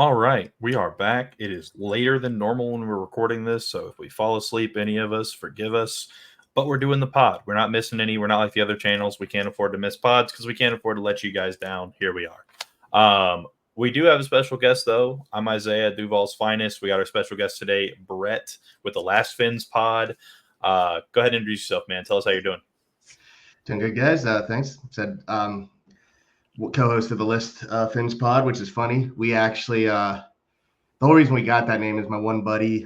All right, we are back. It is later than normal when we're recording this, so if we fall asleep, any of us, forgive us. But we're doing the pod. We're not missing any. We're not like the other channels. We can't afford to miss pods because we can't afford to let you guys down. Here we are. We do have a special guest, though. I'm Isaiah, Duval's finest. We got our special guest today, Brett, with the Last Fins pod. Go ahead and introduce yourself, man. Tell us how you're doing. Doing good, guys. Thanks. Said co-host of the List Fins pod, which is funny. We actually the whole reason we got that name is my one buddy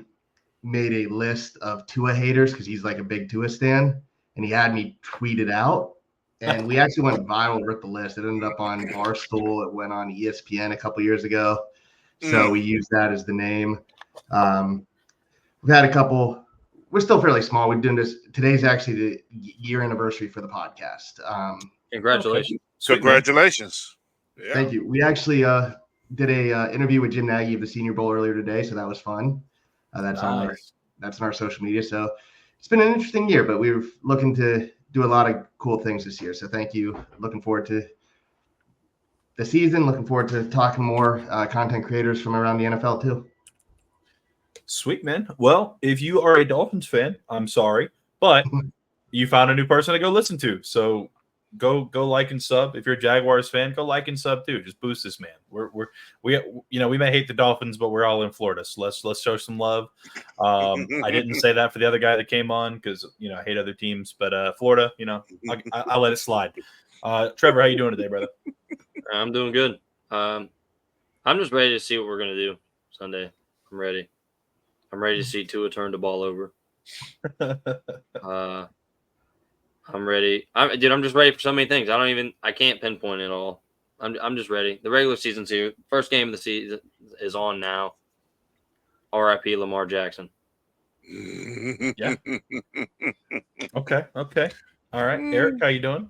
made a list of Tua haters because he's like a big Tua stan, and he had me tweet it out. And we actually went viral with the list. It ended up on Barstool. It went on ESPN a couple years ago. So we used that as the name. We've had a couple. We're still fairly small. We're doing this. Today's actually the year anniversary for the podcast. Congratulations. Okay. Congratulations. Yeah. Thank you. We actually did a interview with Jim Nagy of the Senior Bowl earlier today, so that was fun. That's nice. on our social media. So it's been an interesting year, but we're looking to do a lot of cool things this year. So thank you. Looking forward to the season. Looking forward to talking more content creators from around the NFL too. Sweet, man. Well, if you are a Dolphins fan, I'm sorry, but you found a new person to go listen to. So go like and sub. If you're a Jaguars fan, go like and sub too. Just boost this man. We may hate the Dolphins, but we're all in Florida, so let's show some love. I didn't say that for the other guy that came on because I hate other teams, but Florida, I'll let it slide. Trevor, how you doing today, brother? I'm doing good. I'm just ready to see what we're gonna do Sunday. I'm ready. I'm ready to see Tua turn the ball over. I'm ready. I'm just ready for so many things. I can't pinpoint it all. I'm just ready. The regular season's here. First game of the season is on now. R.I.P. Lamar Jackson. Yeah. Okay. All right. Eric, how you doing?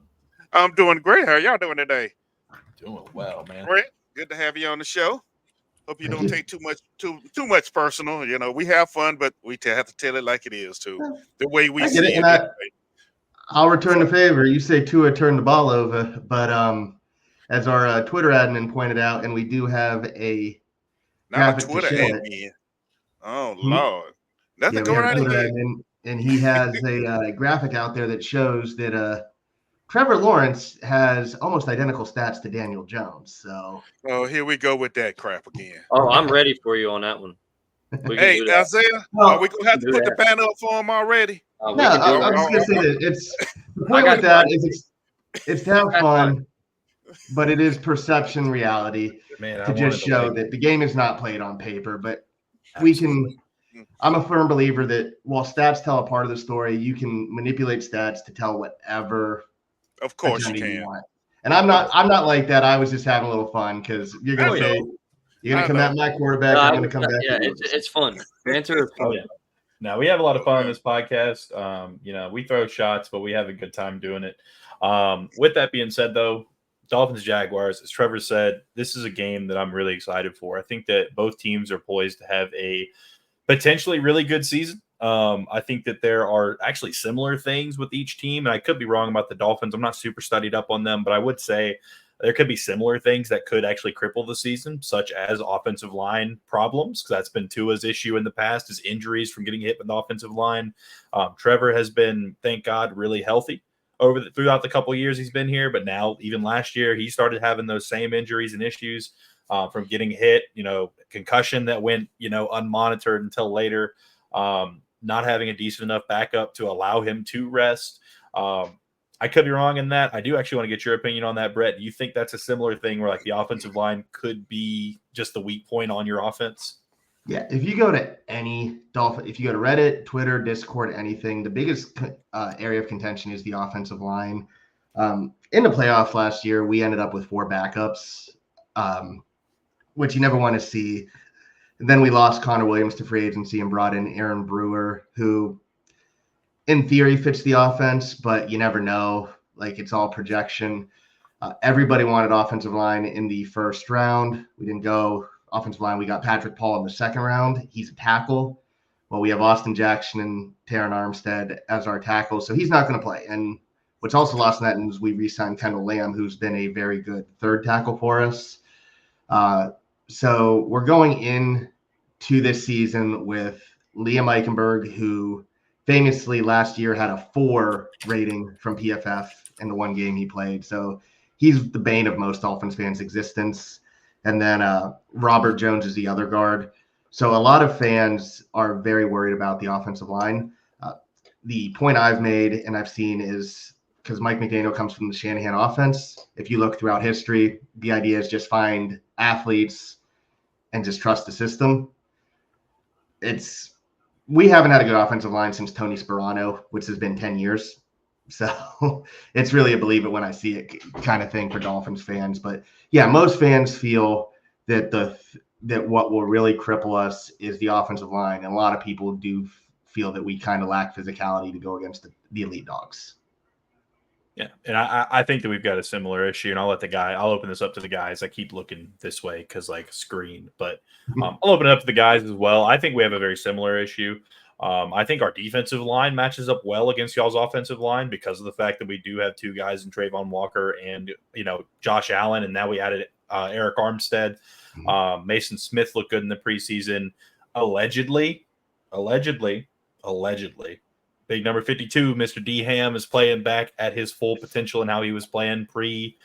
I'm doing great. How are y'all doing today? Doing well, man. Great. Good to have you on the show. Hope you don't take too much personal. We have fun, but we have to tell it like it is too. The way we see it. I'll return the favor. You say Tua turned the ball over, but as our Twitter admin pointed out, and we do have a graphic to show it. Oh Lord, nothing going on here. And he has a graphic out there that shows that Trevor Lawrence has almost identical stats to Daniel Jones. So here we go with that crap again. Oh, I'm ready for you on that one. Hey, Isaiah, are we gonna have to put the banner up for him already? I'm just gonna say that the point with that is it's to have fun, but it is perception reality to just show that the game is not played on paper. But I'm a firm believer that while stats tell a part of the story, you can manipulate stats to tell whatever. Of course you can. Want. And I'm not like that. I was just having a little fun because you're gonna say you're gonna come at my quarterback. I'm gonna come back. Yeah, it's fun. The answer is fun. Yeah. Now we have a lot of fun on this podcast. We throw shots, but we have a good time doing it. With that being said, though, Dolphins Jaguars, as Trevor said, this is a game that I'm really excited for. I think that both teams are poised to have a potentially really good season. I think that there are actually similar things with each team, and I could be wrong about the Dolphins. I'm not super studied up on them, but I would say there could be similar things that could actually cripple the season, such as offensive line problems, because that's been Tua's issue in the past, is injuries from getting hit with the offensive line. Trevor has been, thank God, really healthy throughout the couple of years he's been here, but now even last year he started having those same injuries and issues from getting hit, concussion that went, unmonitored until later. Not having a decent enough backup to allow him to rest. I could be wrong in that. I do actually want to get your opinion on that, Brett. Do you think that's a similar thing where the offensive line could be just the weak point on your offense? Yeah. If you go to any Dolphin, if you go to Reddit, Twitter, Discord, anything, the biggest area of contention is the offensive line. In the playoff last year, we ended up with 4 backups, which you never want to see. And then we lost Connor Williams to free agency and brought in Aaron Brewer, who in theory fits the offense, but you never know. It's all projection. Everybody wanted offensive line in the first round. We didn't go offensive line. We got Patrick Paul in the second round. He's a tackle. Well, we have Austin Jackson and Taron Armstead as our tackles, so he's not going to play. And what's also lost in that is we re-signed Kendall Lamb, who's been a very good third tackle for us. So we're going in to this season with Liam Eichenberg, who famously last year had a 4 rating from PFF in the one game he played. So he's the bane of most Dolphins fans' existence. And then Robert Jones is the other guard. So a lot of fans are very worried about the offensive line. The point I've made and I've seen is because Mike McDaniel comes from the Shanahan offense. If you look throughout history, the idea is just find athletes and just trust the system. We haven't had a good offensive line since Tony Sperano, which has been 10 years. So it's really a believe it when I see it kind of thing for Dolphins fans. But yeah, most fans feel that that what will really cripple us is the offensive line. And a lot of people do feel that we kind of lack physicality to go against the elite dogs. Yeah, and I think that we've got a similar issue, and I'll open this up to the guys. I keep looking this way because like screen, but I'll open it up to the guys as well. I think we have a very similar issue. I think our defensive line matches up well against y'all's offensive line because of the fact that we do have 2 guys in Trayvon Walker and Josh Allen, and now we added Eric Armstead. Mason Smith looked good in the preseason. Allegedly. Big number 52, Mr. D. Ham is playing back at his full potential and how he was playing pre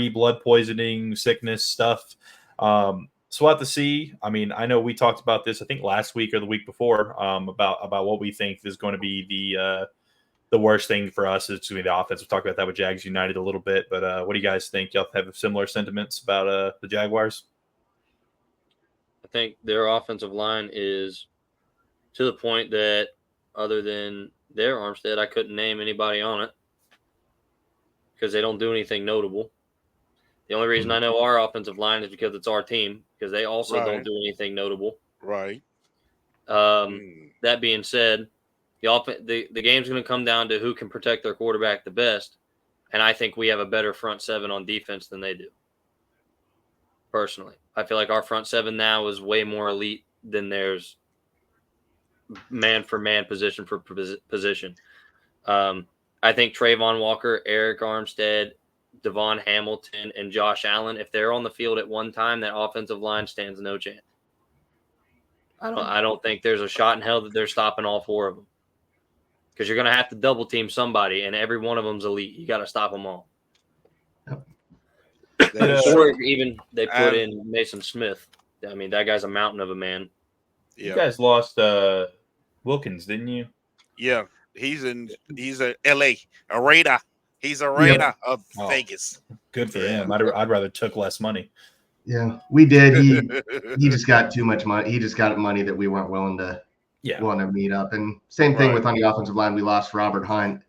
blood poisoning, sickness stuff. So we'll have to see. I mean, I know we talked about this, I think last week or the week before, about what we think is going to be the worst thing for us is to be the offense. We'll talk about that with Jags United a little bit, but what do you guys think? Y'all have similar sentiments about the Jaguars? I think their offensive line is to the point that other than their Armstead, I couldn't name anybody on it because they don't do anything notable. The only reason I know our offensive line is because it's our team, because they also don't do anything notable. Right. That being said, the game's going to come down to who can protect their quarterback the best, and I think we have a better front 7 on defense than they do. Personally, I feel like our front 7 now is way more elite than theirs. Man for man, position for position. I think Trayvon Walker, Eric Armstead, Devon Hamilton, and Josh Allen, if they're on the field at one time, that offensive line stands no chance. I don't think there's a shot in hell that they're stopping all 4 of them, because you're going to have to double team somebody, and every one of them's elite. You got to stop them all. Or even they put in Mason Smith. I mean, that guy's a mountain of a man. Yeah. You guys lost Wilkins, didn't you? Yeah, he's a LA, a Raider. He's a Raider of Vegas. Good for him. I'd rather took less money. Yeah, we did. He just got too much money. He just got money that we weren't willing to meet up. And same thing with on the offensive line. We lost Robert Hunt.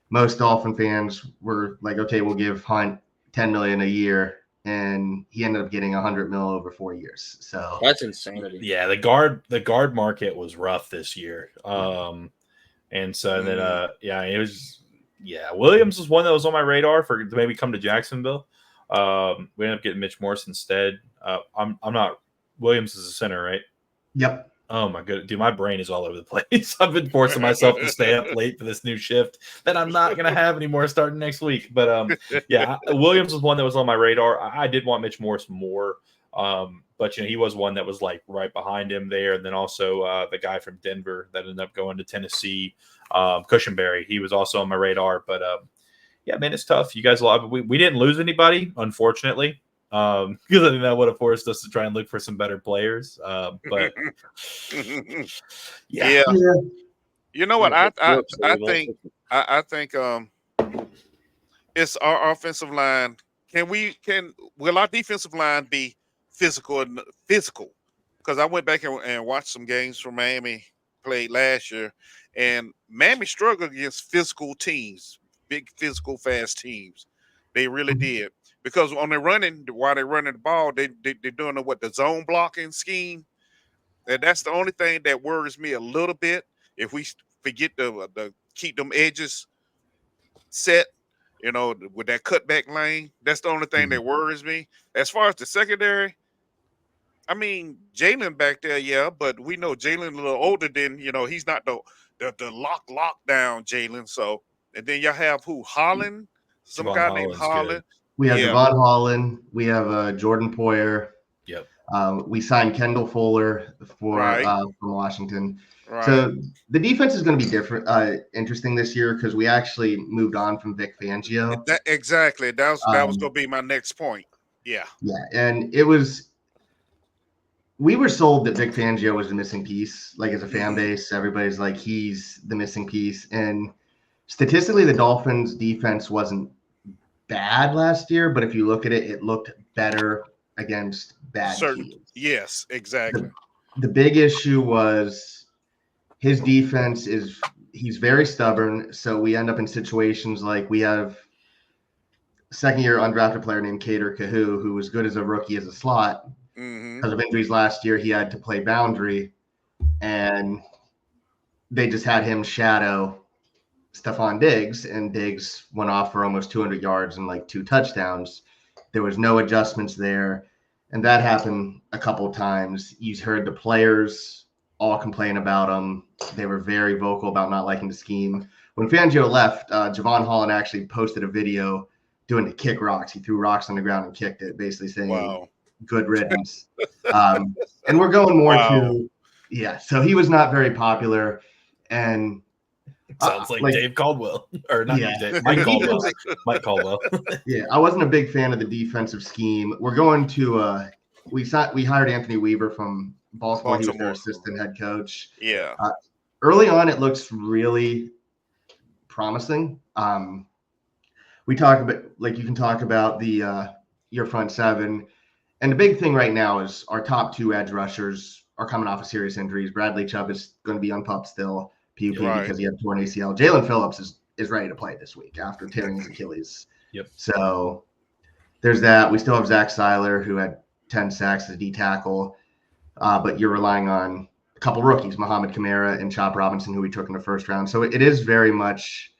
Most Dolphin fans were like, okay, we'll give Hunt $10 million a year. And he ended up getting $100 million over 4 years. So that's insanity. Yeah, the guard market was rough this year. And so then it was Williams was one that was on my radar to maybe come to Jacksonville. We ended up getting Mitch Morse instead. I'm not. Williams is a center, right? Yep. Oh my goodness, dude, my brain is all over the place. I've been forcing myself to stay up late for this new shift that I'm not going to have anymore starting next week. But Williams was one that was on my radar. I did want Mitch Morse more, but he was one that was like right behind him there. And then also the guy from Denver that ended up going to Tennessee, Cushenberry. He was also on my radar. But man, it's tough. You guys, we didn't lose anybody, unfortunately. Because I think that would have forced us to try and look for some better players. But yeah. You know what? I think it's our offensive line. Will our defensive line be physical? Because I went back and watched some games from Miami played last year, and Miami struggled against physical teams, big physical, fast teams. They really did. Because while they're running the ball, they're doing the zone blocking scheme. And that's the only thing that worries me a little bit. If we forget to keep them edges set, with that cutback lane, that's the only thing that worries me. As far as the secondary, I mean, Jalen back there, but we know Jalen a little older than, he's not the lockdown Jalen. So, and then y'all have Holland, some guy named Holland. We have Devon Holland. We have Jordan Poyer. Yep. We signed Kendall Fuller from Washington. Right. So the defense is going to be different, interesting this year because we actually moved on from Vic Fangio. Exactly. That was going to be my next point. Yeah. Yeah, and we were sold that Vic Fangio was the missing piece. Like as a fan base, everybody's like, he's the missing piece. And statistically, the Dolphins defense wasn't bad last year, but if you look at it, it looked better against bad teams. Yes, exactly. The big issue was his defense he's very stubborn. So we end up in situations like we have second-year undrafted player named Kader Kahu, who was good as a rookie as a slot. Because of injuries last year, he had to play boundary, and they just had him shadow Stephon Diggs, and Diggs went off for almost 200 yards and like 2 touchdowns. There was no adjustments there, and that happened a couple of times. You heard the players all complain about him. They were very vocal about not liking the scheme. When Fangio left, Javon Holland actually posted a video doing the kick rocks. He threw rocks on the ground and kicked it, basically saying, good riddance. And we're going more to, so he was not very popular. And sounds like Dave Caldwell, or not Dave, Mike Caldwell. Mike Caldwell. I wasn't a big fan of the defensive scheme. We're going to, we hired Anthony Weaver from Baltimore. He was their assistant head coach. Yeah. Early on, it looks really promising. We talk about, like, you can talk about the your front seven. And the big thing right now is our top 2 edge rushers are coming off of serious injuries. Bradley Chubb is going to be unpupped still, PUP, because he had torn ACL. Jalen Phillips is ready to play this week after tearing his Achilles. Yep. So there's that. We still have Zach Seiler, who had 10 sacks as D tackle, but you're relying on a couple rookies, Muhammad Kamara and Chop Robinson, who we took in the first round. So it is very much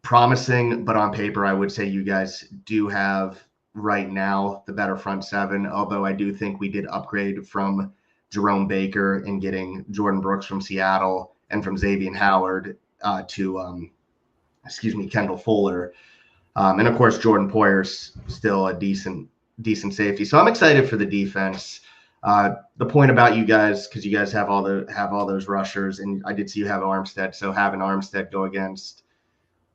promising, but on paper, I would say you guys do have right now the better front seven, although I do think we did upgrade from Jerome Baker and getting Jordan Brooks from Seattle and from Xavier Howard to Kendall Fuller. And of course, Jordan Poyer's still a decent safety. So I'm excited for the defense. The point about you guys, because you guys have all those rushers, and I did see you have Armstead. So having Armstead go against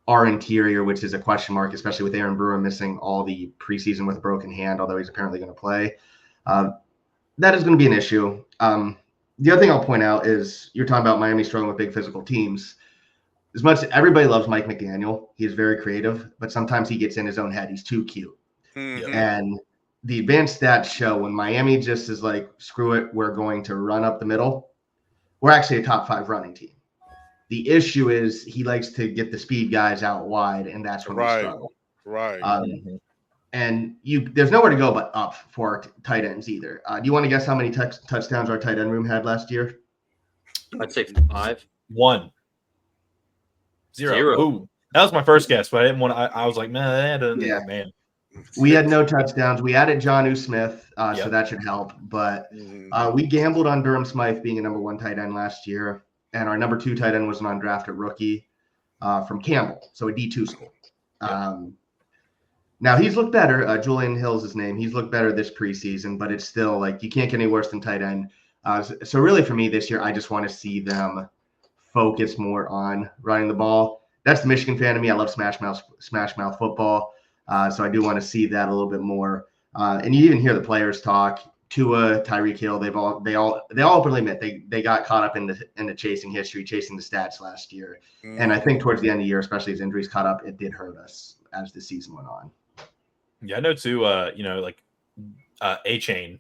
our interior, which is a question mark, especially with Aaron Brewer missing all the preseason with a broken hand, although he's apparently going to play. That is going to be an issue. The other thing I'll point out is you're talking about Miami struggling with big physical teams. As much as everybody loves Mike McDaniel, he is very creative, but sometimes he gets in his own head. He's too cute. And the advanced stats show when Miami just is like, screw it, we're going to run up the middle, we're actually a top 5 running team. The issue is he likes to get the speed guys out wide, and that's when we struggle. Right. And there's nowhere to go but up for tight ends either. Do you want to guess how many touchdowns our tight end room had last year? I'd say 5. 1. 0. Ooh, that was my first guess, but I didn't want to. I was like, man. We had no touchdowns. We added Jonnu Smith, so that should help. But we gambled on Durham Smythe being a number 1 tight end last year. And our number 2 tight end was an undrafted rookie from Campbell, so a D2 school. Now, he's looked better. Julian Hill's his name. He's looked better this preseason, but it's still like you can't get any worse than tight end. So really for me this year, I just want to see them focus more on running the ball. That's the Michigan fan of me. I love smash mouth football. So I do want to see that a little bit more. And you even hear the players talk. Tua, Tyreek Hill, they all openly admit they got caught up in the chasing the stats last year. And I think towards the end of the year, especially as injuries caught up, it did hurt us as the season went on. Yeah, I know too. A-Chain,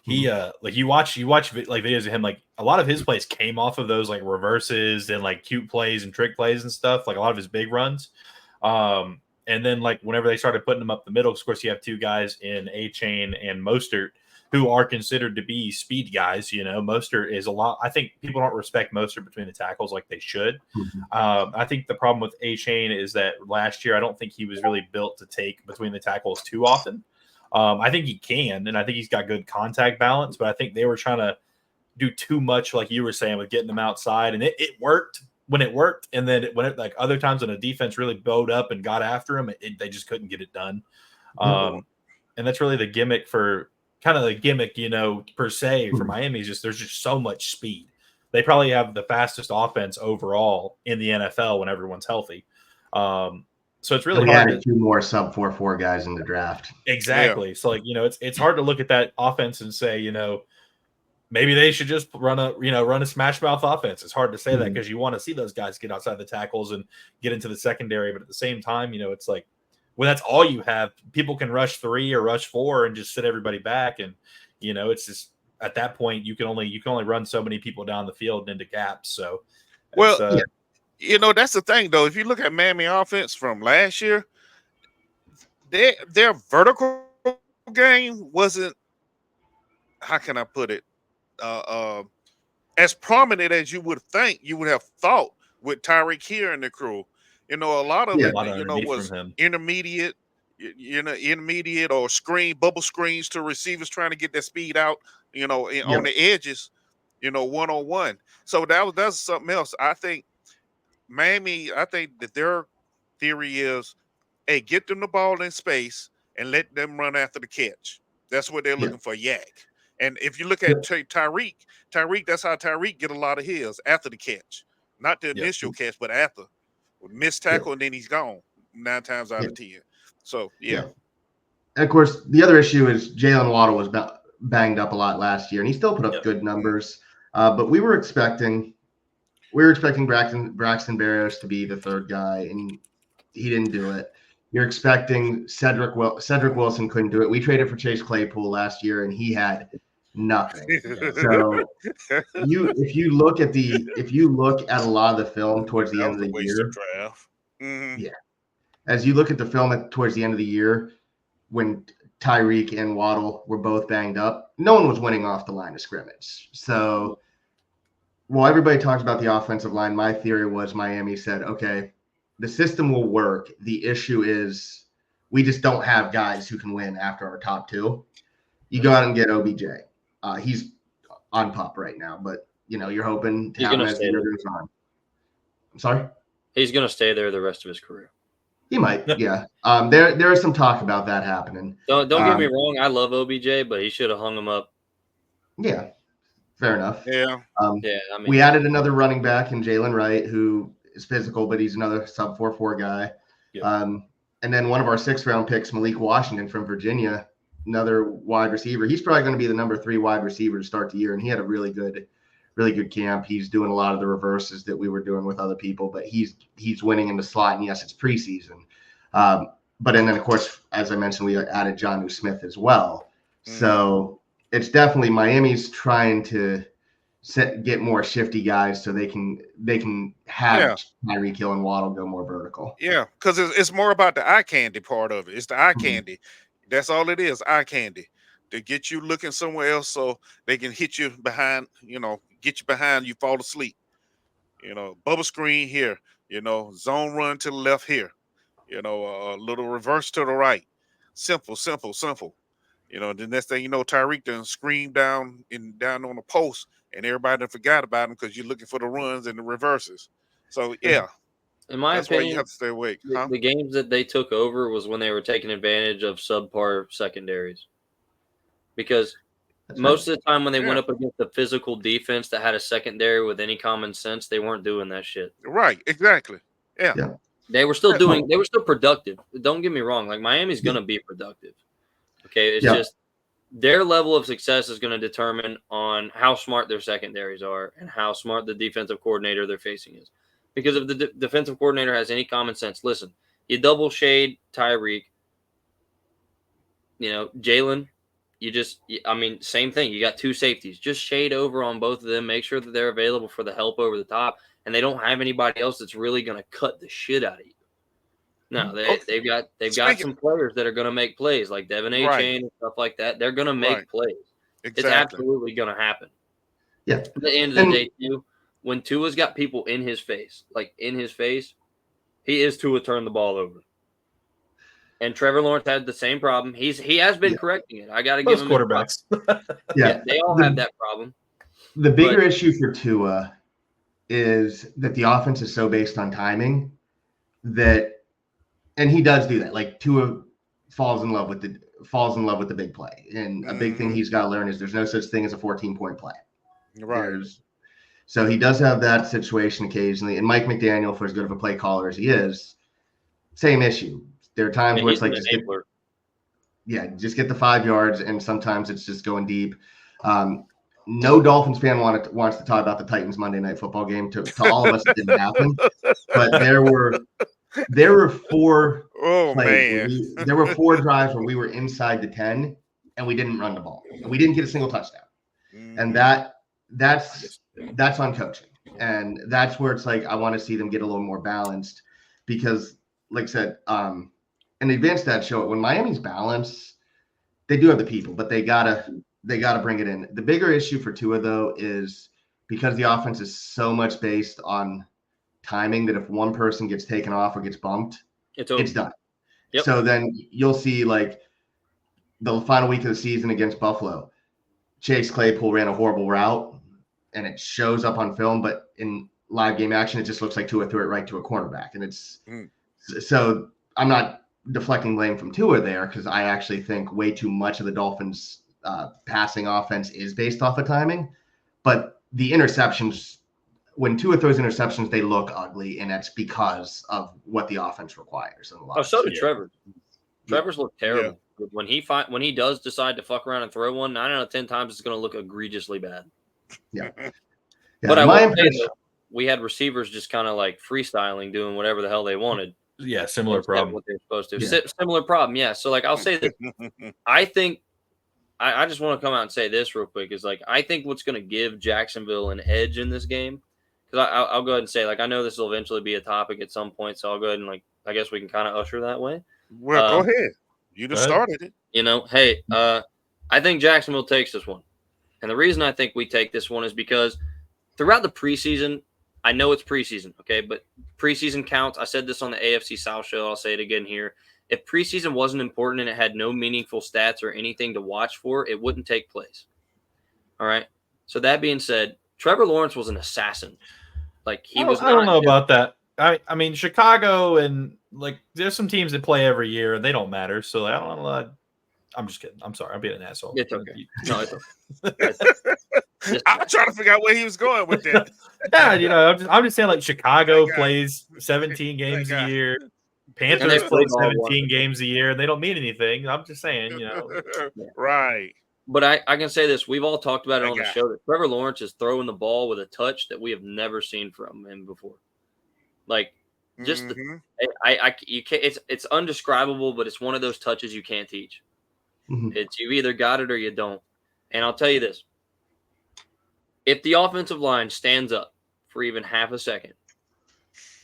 he like you watch like videos of him, like a lot of his plays came off of those like reverses and like cute plays and trick plays and stuff, like a lot of his big runs. And then like whenever they started putting him up the middle, of course you have 2 guys in A-Chain and Mostert who are considered to be speed guys. Mostert is a lot. I think people don't respect Mostert between the tackles like they should. I think the problem with A-Chain is that last year I don't think he was really built to take between the tackles too often. I think he can, and I think he's got good contact balance, but I think they were trying to do too much, like you were saying, with getting them outside, and it worked when it worked, and then when it, like other times when a defense really bowed up and got after him, they just couldn't get it done. And that's really the gimmick for kind of the gimmick, per se for Miami is just there's just so much speed. They probably have the fastest offense overall in the NFL when everyone's healthy. So it's really hard. Added 2 more sub 4.4 guys in the draft. Exactly. So it's hard to look at that offense and say, maybe they should just run a smash mouth offense. It's hard to say that because you want to see those guys get outside the tackles and get into the secondary. But at the same time, it's like when that's all you have, people can rush 3 or rush 4 and just sit everybody back. And, it's just at that point you can only run so many people down the field and into gaps. So, that's the thing though. If you look at Miami offense from last year, their vertical game wasn't, how can I put it, as prominent as you would have thought with Tyreek here and the crew. A lot of it, was intermediate, intermediate or bubble screens to receivers trying to get their speed out, on the edges, one-on-one. So that's something else. I think Miami, that their theory is, hey, get them the ball in space and let them run after the catch. That's what they're looking for, yak. And if you look at Tyreek, that's how Tyreek get a lot of his after the catch. Not the initial catch, but after. Missed tackle, and then he's gone 9 times out of 10. So, And of course, the other issue is Jalen Waddle was banged up a lot last year, and he still put up good numbers. But we were expecting Braxton Berrios to be the third guy, and he didn't do it. You're expecting Cedric Wilson couldn't do it. We traded for Chase Claypool last year, and he had nothing. So if you look at a lot of the film towards the end of the year, as you look at the film towards the end of the year, when Tyreek and Waddle were both banged up, no one was winning off the line of scrimmage. So while everybody talks about the offensive line, my theory was Miami said, okay, the system will work. The issue is we just don't have guys who can win after our top 2. You go out and get OBJ. He's on PUP right now, but you're hoping to have him as the year goes on. I'm sorry? He's going to stay there the rest of his career. He might, yeah. There is some talk about that happening. Don't get me wrong. I love OBJ, but he should have hung him up. Yeah, fair enough. Yeah. We added another running back in Jalen Wright, who is physical, but he's another sub 4.4 guy. Yeah. And then one of our 6th-round picks, Malik Washington from Virginia, another wide receiver. He's probably going to be the number 3 wide receiver to start the year, and he had a really good camp. He's doing a lot of the reverses that we were doing with other people, but he's winning in the slot. And yes, it's preseason. But then of course, as I mentioned, we added Jonnu Smith as well. So it's definitely Miami's trying to get more shifty guys so they can have Tyreek Hill and Waddle go more vertical. Yeah, because it's more about the eye candy part of it. It's the eye candy. That's all it is, eye candy. To get you looking somewhere else so they can hit you behind, get you behind, you fall asleep. Bubble screen here, zone run to the left here, a little reverse to the right. Simple. The next thing you know, Tyreek done screamed down on the post, and everybody done forgot about him because you're looking for the runs and the reverses. So, yeah. In my That's opinion, why you have to stay awake. The games that they took over was when they were taking advantage of subpar secondaries. Because most of the time when they went up against the physical defense that had a secondary with any common sense, they weren't doing that shit. Right, exactly. Yeah. They were still productive. Don't get me wrong. Like, Miami's going to be productive. Okay, it's just their level of success is going to determine on how smart their secondaries are and how smart the defensive coordinator they're facing is. Because if the defensive coordinator has any common sense, listen, you double shade Tyreek, Jalen, same thing. You got 2 safeties. Just shade over on both of them. Make sure that they're available for the help over the top, and they don't have anybody else that's really going to cut the shit out of you. No, they've got some players that are going to make plays, like Devin A-Chain and stuff like that. They're going to make plays. Exactly. It's absolutely going to happen. Yeah. At the end of the day, too, when Tua's got people in his face, he is Tua turn the ball over. And Trevor Lawrence had the same problem. He has been correcting it. I got to give him quarterbacks. They all have that problem. The bigger issue for Tua is that the offense is so based on timing and he does do that. Like, Tua falls in love with falls in love with the big play. And a big thing he's got to learn is there's no such thing as a 14-point play. Right. So he does have that situation occasionally. And Mike McDaniel, for as good of a play caller as he is, same issue. There are times where it's like, just get the 5 yards, and sometimes it's just going deep. No Dolphins fan wants to talk about the Titans Monday Night Football game. To all of us, it didn't happen. But there were 4 plays. There were 4 drives where we were inside the 10 and we didn't run the ball. And we didn't get a single touchdown. And that's on coaching. And that's where it's like I want to see them get a little more balanced because, like I said, and the advanced stats show it. When Miami's balanced, they do have the people, but they gotta bring it in. The bigger issue for Tua, though, is because the offense is so much based on timing that if one person gets taken off or gets bumped, it's done. Yep. So then you'll see like the final week of the season against Buffalo, Chase Claypool ran a horrible route and it shows up on film, but in live game action, it just looks like Tua threw it right to a cornerback. And so I'm not deflecting blame from Tua there because I actually think way too much of the Dolphins passing offense is based off of timing, but the interceptions, when Tua throws interceptions, they look ugly, and that's because of what the offense requires. So did Trevor. Trevor's looked terrible. Yeah. When he does decide to fuck around and throw one, 9 out of 10 times it's going to look egregiously bad. Yeah. But I will say that we had receivers just kind of like freestyling, doing whatever the hell they wanted. Yeah, similar problem. What they're supposed to. Yeah. Similar problem, yeah. So, like, I'll say that I think I just want to come out and say this real quick is, like, I think what's going to give Jacksonville an edge in this game, because I'll go ahead and say, like, I know this will eventually be a topic at some point, so I'll go ahead and, like, I guess we can kind of usher that way. Well, go ahead. You just started it. You know, hey, I think Jacksonville takes this one. And the reason I think we take this one is because throughout the preseason, I know it's preseason, okay, but preseason counts. I said this on the AFC South show. I'll say it again here. If preseason wasn't important and it had no meaningful stats or anything to watch for, it wouldn't take place. All right. So that being said, Trevor Lawrence was an assassin. Like he was. I don't know about that. I mean, Chicago and like there's some teams that play every year and they don't matter. So I don't know. I'm just kidding. I'm sorry. I'm being an asshole. It's okay. No, it's okay. I'm trying to figure out where he was going with that. Yeah, you know, I'm just saying like Chicago plays 17 games a year. Panthers play 17 games a year, and they don't mean anything. I'm just saying, you know. Right. But I can say this. We've all talked about it on the show that Trevor Lawrence is throwing the ball with a touch that we have never seen from him before. Like, just you can't. It's undescribable, but it's one of those touches you can't teach. Mm-hmm. It's you either got it or you don't. And I'll tell you this. If the offensive line stands up for even half a second,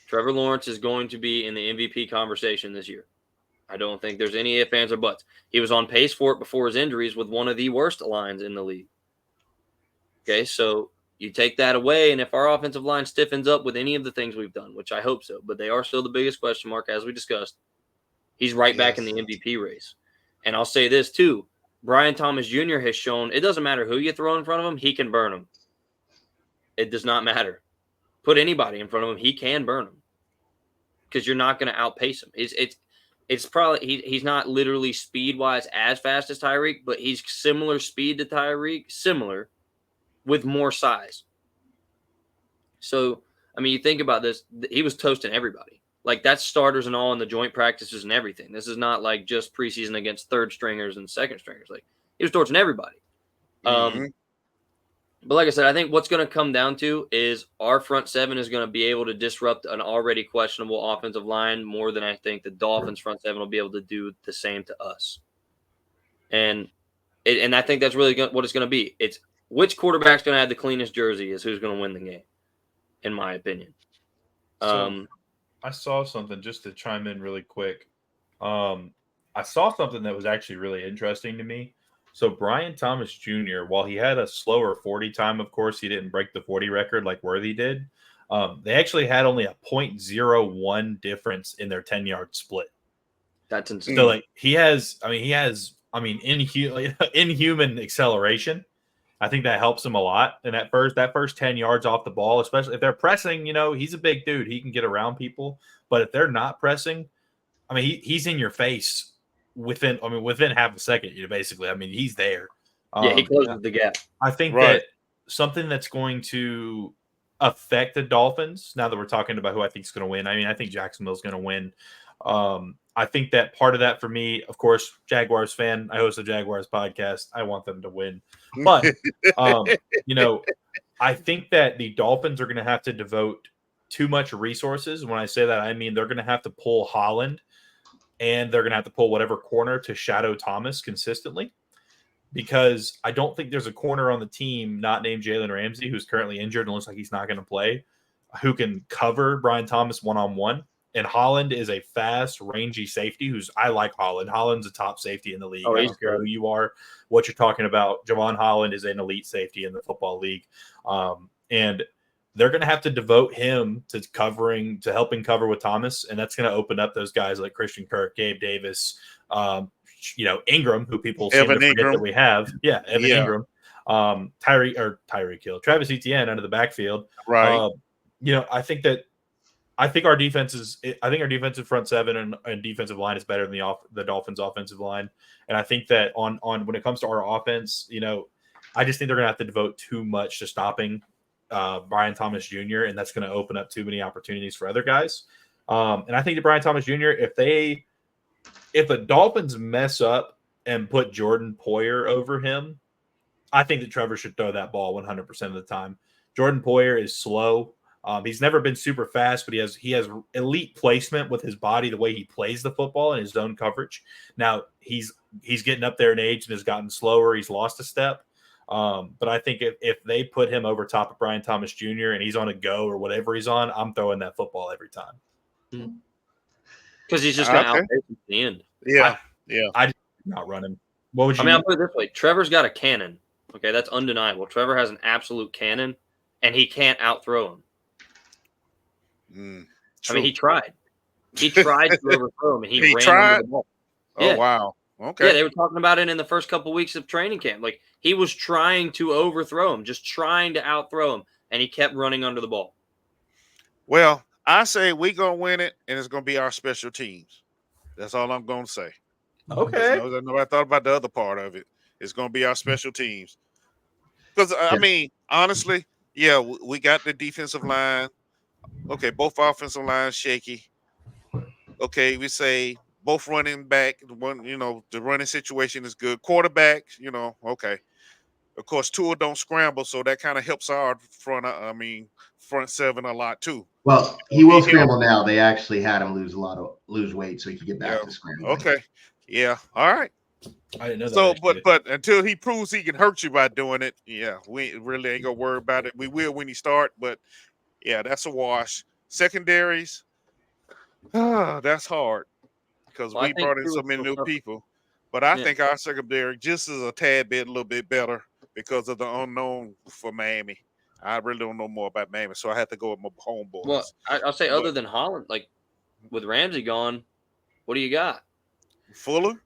Trevor Lawrence is going to be in the MVP conversation this year. I don't think there's any ifs, ands, or buts. He was on pace for it before his injuries with one of the worst lines in the league. Okay, so you take that away, and if our offensive line stiffens up with any of the things we've done, which I hope so, but they are still the biggest question mark, as we discussed, he's right back in the MVP race. And I'll say this, too. Brian Thomas Jr. has shown it doesn't matter who you throw in front of him, he can burn him. It does not matter. Put anybody in front of him, he can burn him. Because you're not going to outpace him. It's probably he's not literally speed-wise as fast as Tyreek, but he's similar speed to Tyreek, similar, with more size. So, I mean, you think about this, he was toasting everybody. Like, that's starters and all in the joint practices and everything. This is not like just preseason against third stringers and second stringers. Like, he was torching everybody. But like I said, I think what's going to come down to is our front seven is going to be able to disrupt an already questionable offensive line more than I think the Dolphins front seven will be able to do the same to us. And I think that's really what it's going to be. It's which quarterback's going to have the cleanest jersey is who's going to win the game, in my opinion. So, I saw something just to chime in really quick. I saw something that was actually really interesting to me. So Brian Thomas Jr., while he had a slower 40 time, of course, he didn't break the 40 record like Worthy did. They actually had only a 0.01 difference in their 10-yard split. That's insane. So like he has inhuman acceleration. I think that helps him a lot. And that first 10 yards off the ball, especially if they're pressing, you know, he's a big dude. He can get around people. But if they're not pressing, I mean, he's in your face within half a second, basically. I mean, he's there. Yeah, he closes the gap. I think that something that's going to affect the Dolphins, now that we're talking about who I think is going to win. I mean, I think Jacksonville's going to win. I think that part of that for me, of course, Jaguars fan. I host a Jaguars podcast. I want them to win. But, I think that the Dolphins are going to have to devote too much resources. When I say that, I mean they're going to have to pull Holland and they're going to have to pull whatever corner to shadow Thomas consistently, because I don't think there's a corner on the team not named Jalen Ramsey, who's currently injured and looks like he's not going to play, who can cover Brian Thomas one-on-one. And Holland is a fast, rangy safety I like Holland. Holland's a top safety in the league. I don't care who you are, what you're talking about. Javon Holland is an elite safety in the football league. And they're going to have to devote him to helping cover with Thomas. And that's going to open up those guys like Christian Kirk, Gabe Davis, Ingram, who people seem to forget that we have. Yeah, Ingram. Tyreek Hill, Travis Etienne out of the backfield. Right. I think our defensive front seven and defensive line is better than the Dolphins' offensive line. And I think that on when it comes to our offense, I just think they're going to have to devote too much to stopping Brian Thomas Jr., and that's going to open up too many opportunities for other guys. And I think that Brian Thomas Jr., if the Dolphins mess up and put Jordan Poyer over him, I think that Trevor should throw that ball 100% of the time. Jordan Poyer is slow. He's never been super fast, but he has elite placement with his body, the way he plays the football and his zone coverage. Now he's getting up there in age and has gotten slower. He's lost a step. But I think if they put him over top of Brian Thomas Jr. and he's on a go or whatever he's on, I'm throwing that football every time. Because he's just going to outpace him at the end. Yeah. I just not run him. What would you? I'll put it this way: Trevor's got a cannon. Okay, that's undeniable. Trevor has an absolute cannon, and he can't outthrow him. I mean, he tried. He tried to overthrow him, and he ran under the ball. Oh, wow. Okay. Yeah, they were talking about it in the first couple weeks of training camp. Like, he was trying to overthrow him, just trying to outthrow him, and he kept running under the ball. Well, I say we're going to win it, and it's going to be our special teams. That's all I'm going to say. Okay. I thought about the other part of it. It's going to be our special teams. Because, I mean, honestly, yeah, we got the defensive line. Okay, both offensive lines shaky. Okay, we say both running back. The running situation is good. Quarterback, okay. Of course, Teal don't scramble, so that kind of helps our front seven a lot too. Well, he will scramble now. They actually had him lose weight so he could get back to scrambling. Okay, yeah, all right. I didn't know that. So, but until he proves he can hurt you by doing it, yeah, we really ain't gonna worry about it. We will when he start, but yeah, that's a wash. Secondaries, that's hard because we brought in so many new people. But I think our secondary just is a little bit better because of the unknown for Miami. I really don't know more about Miami, so I have to go with my homeboys. Well, I'll say other than Holland, like with Ramsey gone, what do you got? Fuller.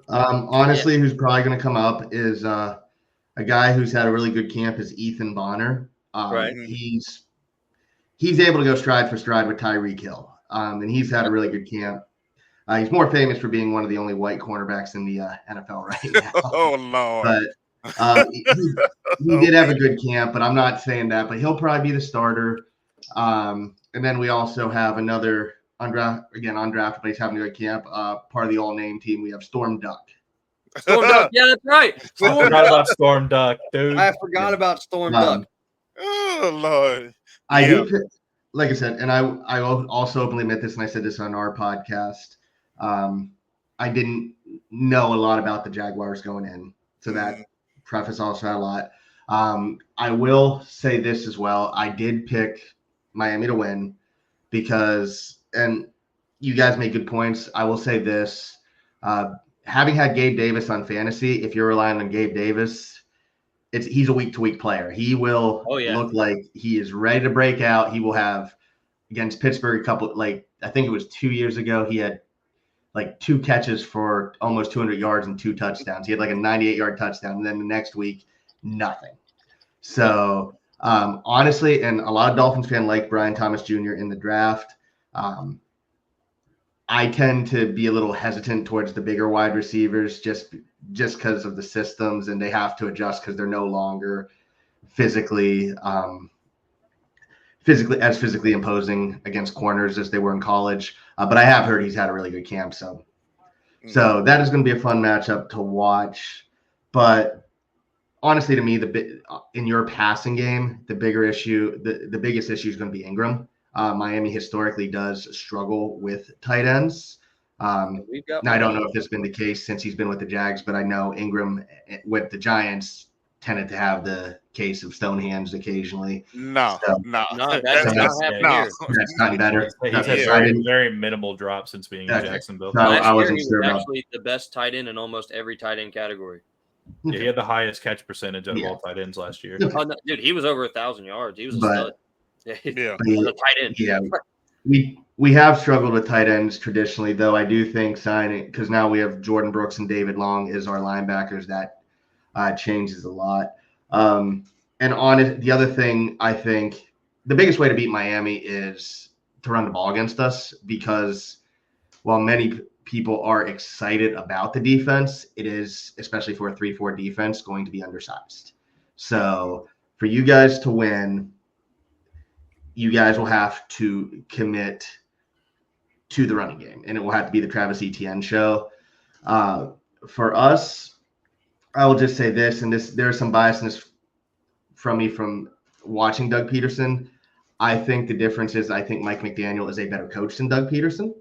Honestly, who's probably going to come up is a guy who's had a really good camp is Ethan Bonner. Right. He's able to go stride for stride with Tyreek Hill, and he's had a really good camp. He's more famous for being one of the only white cornerbacks in the NFL right now. Oh, Lord. But he did have a good camp, but I'm not saying that. But he'll probably be the starter. And then we also have another undrafted, but he's having a good camp. Part of the all-name team, we have Storm Duck. Storm Duck, yeah, that's right. I forgot about Storm Duck, dude. I forgot about Storm Duck. Oh, Lord. I do, like I said, and I will also openly admit this, and I said this on our podcast. I didn't know a lot about the Jaguars going in, so that preface also had a lot. I will say this as well. I did pick Miami to win because, and you guys make good points. I will say this. Having had Gabe Davis on fantasy, if you're relying on Gabe Davis, he's a week-to-week player. He will look like he is ready to break out. He will have, against Pittsburgh, I think it was 2 years ago, he had like 2 catches for almost 200 yards and 2 touchdowns. He had like a 98-yard touchdown, and then the next week, nothing. So, honestly, and a lot of Dolphins fans like Brian Thomas Jr. in the draft. I tend to be a little hesitant towards the bigger wide receivers just because of the systems, and they have to adjust because they're no longer physically physically imposing against corners as they were in college. But I have heard he's had a really good camp, so that is going to be a fun matchup to watch. But honestly, to me, in your passing game, the biggest issue is going to be Ingram. Miami historically does struggle with tight ends. Now, I don't know if this has been the case since he's been with the Jags, but I know Ingram with the Giants tended to have the case of stone hands occasionally. No, that's gotten better. He's had very minimal drop since being in Jacksonville. So I wasn't sure about. Actually, the best tight end in almost every tight end category. Yeah, he had the highest catch percentage out of all tight ends last year. Oh, no, dude, he was over 1,000 yards. He was a stud. Yeah, a tight end. Yeah, we have struggled with tight ends traditionally, though. I do think signing, because now we have Jordan Brooks and David Long as our linebackers. That changes a lot. And the other thing, I think the biggest way to beat Miami is to run the ball against us, because while many people are excited about the defense, it is, especially for a 3-4 defense, going to be undersized. So for you guys to win, you guys will have to commit to the running game, and it will have to be the Travis Etienne show. For us, I will just say this, and there's some biasness from me from watching Doug Peterson. I think the difference is I think Mike McDaniel is a better coach than Doug Peterson.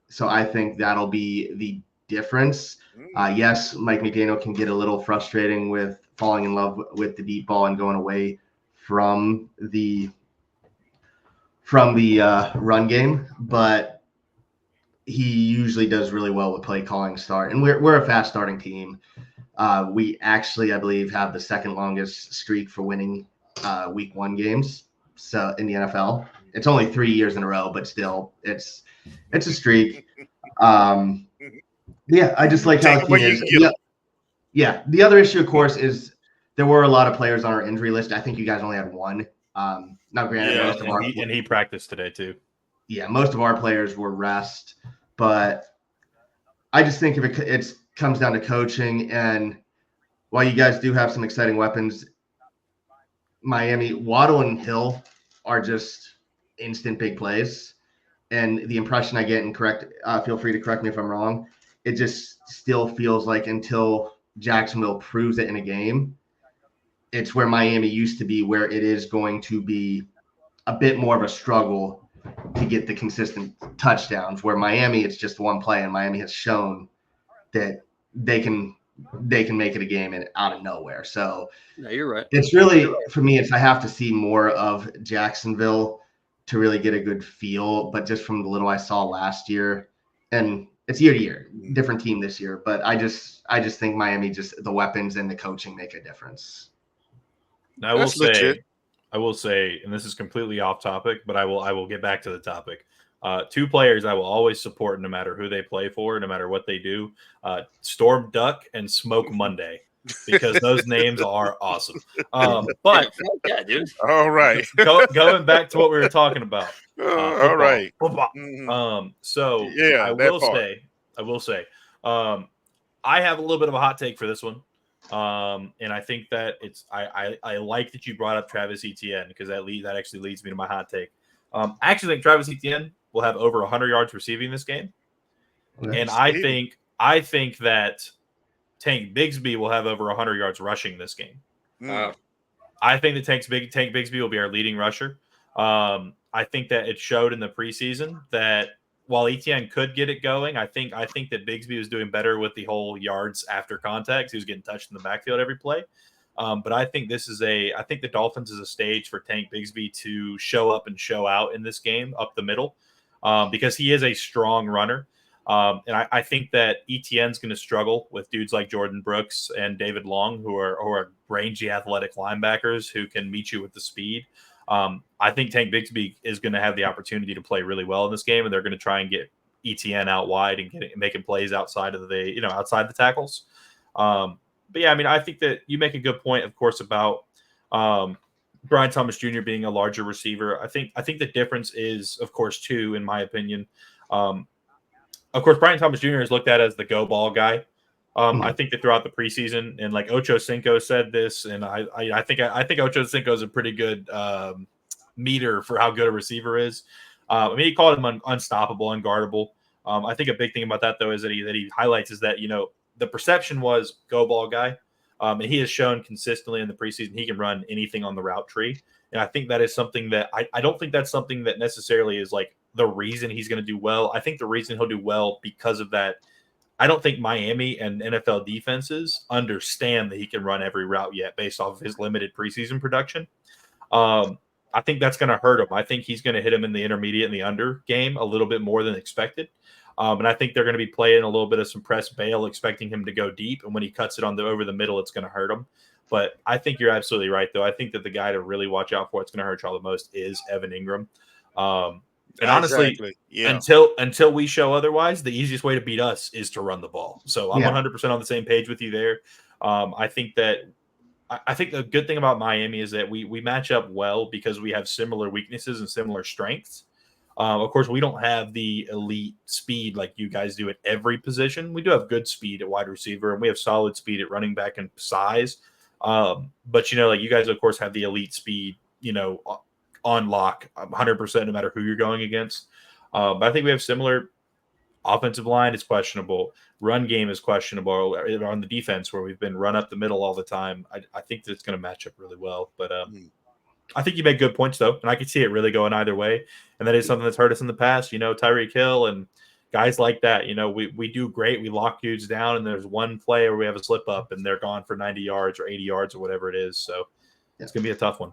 So I think that'll be the difference. Yes, Mike McDaniel can get a little frustrating with falling in love with the deep ball and going away from the run game, but he usually does really well with play calling start. And we're a fast starting team. We actually, I believe, have the second longest streak for winning week 1 games. So in the NFL, it's only 3 years in a row, but still, it's a streak. Yeah, I just like how the team is. Yeah, the other issue, of course, is there were a lot of players on our injury list. I think you guys only had one. Now, granted, he practiced today too. Yeah, most of our players were rest, but I just think if it comes down to coaching, and while you guys do have some exciting weapons, Miami, Waddle and Hill are just instant big plays. And the impression I get, and feel free to correct me if I'm wrong, it just still feels like until Jacksonville proves it in a game, it's where Miami used to be, where it is going to be a bit more of a struggle to get the consistent touchdowns, where Miami, it's just one play, and Miami has shown that they can make it a game and out of nowhere. So no, you're right. It's really, for me, I have to see more of Jacksonville to really get a good feel, but just from the little I saw last year, and it's year to year, different team this year, but I just think Miami, just the weapons and the coaching make a difference. Now, I will say, and this is completely off topic, but I will get back to the topic. 2 players I will always support no matter who they play for, no matter what they do. Storm Duck and Smoke Monday, because those names are awesome. But yeah, dude. All right. Going back to what we were talking about. All right. So yeah, I will say, I have a little bit of a hot take for this one. And I think that I like that you brought up Travis Etienne, because that actually leads me to my hot take. I actually think Travis Etienne will have over 100 yards receiving this game. And I think that Tank Bigsby will have over 100 yards rushing this game. I think that Tank Bigsby will be our leading rusher. I think that it showed in the preseason that while Etienne could get it going, I think that Bigsby was doing better with the whole yards after contact. He was getting touched in the backfield every play. But I think I think the Dolphins is a stage for Tank Bigsby to show up and show out in this game up the middle, because he is a strong runner. And I think that Etienne's going to struggle with dudes like Jordan Brooks and David Long, who are rangy athletic linebackers who can meet you with the speed. I think Tank Bigsby is going to have the opportunity to play really well in this game, and they're going to try and get Etienne out wide and making plays outside of outside the tackles. But yeah, I mean, I think that you make a good point, of course, about Brian Thomas Jr. being a larger receiver. I think the difference is, of course, too, in my opinion, Of course, Brian Thomas Jr. is looked at as the go ball guy. I think that throughout the preseason, and like Ocho Cinco said this, and I think Ocho Cinco is a pretty good meter for how good a receiver is. I mean, he called him unstoppable, unguardable. I think a big thing about that though is that he highlights is that the perception was go ball guy, and he has shown consistently in the preseason he can run anything on the route tree. And I think that is something that I don't think that's something that necessarily is like the reason he's going to do well. I think the reason he'll do well because of that. I don't think Miami and NFL defenses understand that he can run every route yet based off of his limited preseason production. I think that's going to hurt him. I think he's going to hit him in the intermediate and the under game a little bit more than expected. And I think they're going to be playing a little bit of some press bail, expecting him to go deep. And when he cuts it over the middle, it's going to hurt him. But I think you're absolutely right, though. I think that the guy to really watch out for, it's going to hurt y'all the most, is Evan Ingram. And honestly, until we show otherwise, the easiest way to beat us is to run the ball. So I'm 100% on the same page with you there. I think the good thing about Miami is that we match up well because we have similar weaknesses and similar strengths. Of course, we don't have the elite speed like you guys do at every position. We do have good speed at wide receiver, and we have solid speed at running back and size. But like you guys, of course, have the elite speed, on lock 100% no matter who you're going against. But I think we have similar. Offensive line is questionable. Run game is questionable on the defense where we've been run up the middle all the time. I think that it's going to match up really well. But I think you make good points, though, and I can see it really going either way. And that is something that's hurt us in the past. Tyreek Hill and guys like that. We do great. We lock dudes down, and there's one play where we have a slip up, and they're gone for 90 yards or 80 yards or whatever it is. So it's going to be a tough one.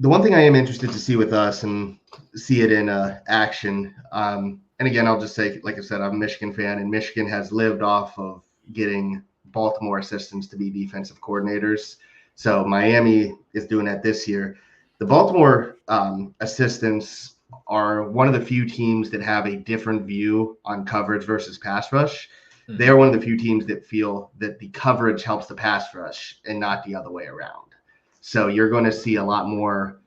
The one thing I am interested to see with us and see it in action. And again, I'll just say, like I said, I'm a Michigan fan, and Michigan has lived off of getting Baltimore assistants to be defensive coordinators. So Miami is doing that this year. The Baltimore assistants are one of the few teams that have a different view on coverage versus pass rush. Mm-hmm. They're one of the few teams that feel that the coverage helps the pass rush and not the other way around. So you're going to see a lot more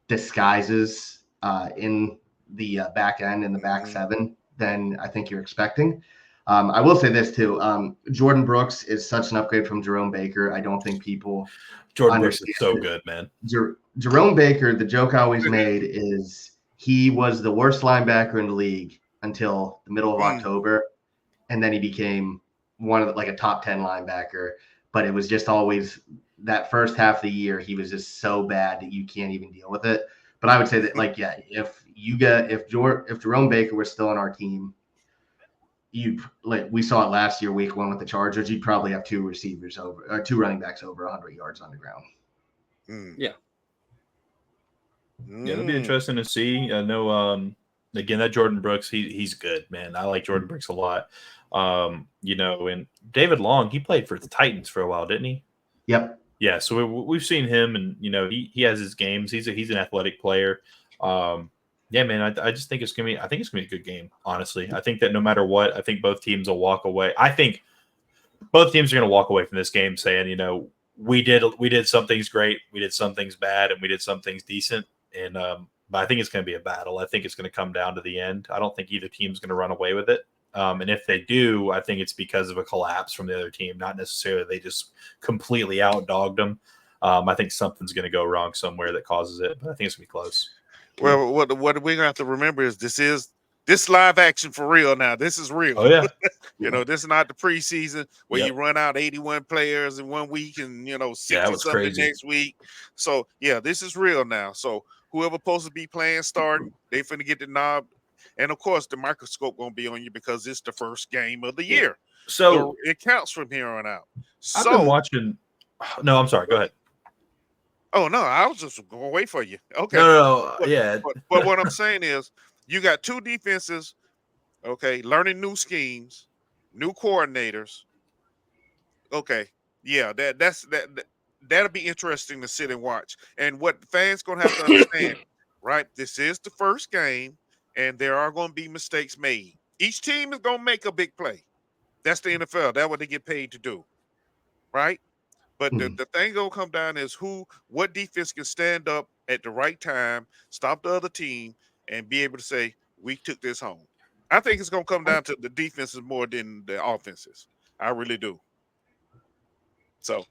disguises in the back end and the back seven than I think you're expecting. I will say this too. Jordan Brooks is such an upgrade from Jerome Baker. I don't think people Jordan Brooks is so good, man. Jerome Baker, the joke I always made is he was the worst linebacker in the league until the middle of October. And then he became one of a top 10 linebacker, but it was just always that first half of the year, he was just so bad that you can't even deal with it. But I would say that, if Jerome Baker was still on our team, we saw it last year, week 1 with the Chargers, you'd probably have two running backs over 100 yards on the ground. Yeah. Yeah, it'll be interesting to see. I know, again, that Jordan Brooks, he's good, man. I like Jordan Brooks a lot. And David Long, he played for the Titans for a while, didn't he? Yep. Yeah, so we've seen him, and he has his games. He's an athletic player. Yeah, man, I just think it's gonna be. I think it's gonna be a good game. Honestly, I think that no matter what, I think both teams will walk away. I think both teams are gonna walk away from this game saying, we did some things great, we did some things bad, and we did some things decent. And but I think it's gonna be a battle. I think it's gonna come down to the end. I don't think either team's gonna run away with it. And if they do, I think it's because of a collapse from the other team, not necessarily they just completely outdogged them. I think something's going to go wrong somewhere that causes it, but I think it's going to be close. Well, what we're going to have to remember is this live action for real now. This is real. Oh, yeah. This is not the preseason where you run out 81 players in 1 week and, 60 something next week. So, yeah, this is real now. So whoever supposed to be playing starting, they finna get the knob. And of course, the microscope gonna be on you because it's the first game of the year, so it counts from here on out. I've been watching. No, I'm sorry. Go ahead. Oh no, I was just going to wait for you. Okay. No, But what I'm saying is, you got two defenses. Okay, learning new schemes, new coordinators. Okay, yeah, that'll be interesting to sit and watch. And what fans gonna have to understand, right? This is the first game. And there are going to be mistakes made. Each team is going to make a big play. That's the NFL. That's what they get paid to do, right? But the thing going to come down is what defense can stand up at the right time, stop the other team, and be able to say, we took this home. I think it's going to come down to the defenses more than the offenses. I really do. So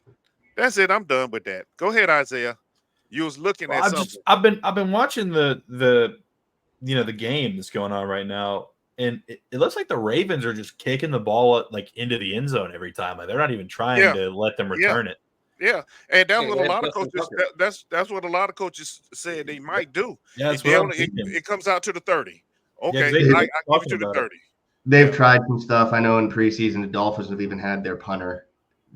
that's it. I'm done with that. Go ahead, Isaiah. You was looking at something. I've been watching the the game that's going on right now, and it looks like the Ravens are just kicking the ball like into the end zone every time. Like they're not even trying to let them return it. Yeah, and that's what a lot of coaches. That's what a lot of coaches said they might do. Yeah, it comes out to the 30. Okay, yeah, I give it to the 30. They've tried some stuff. I know in preseason the Dolphins have even had their punter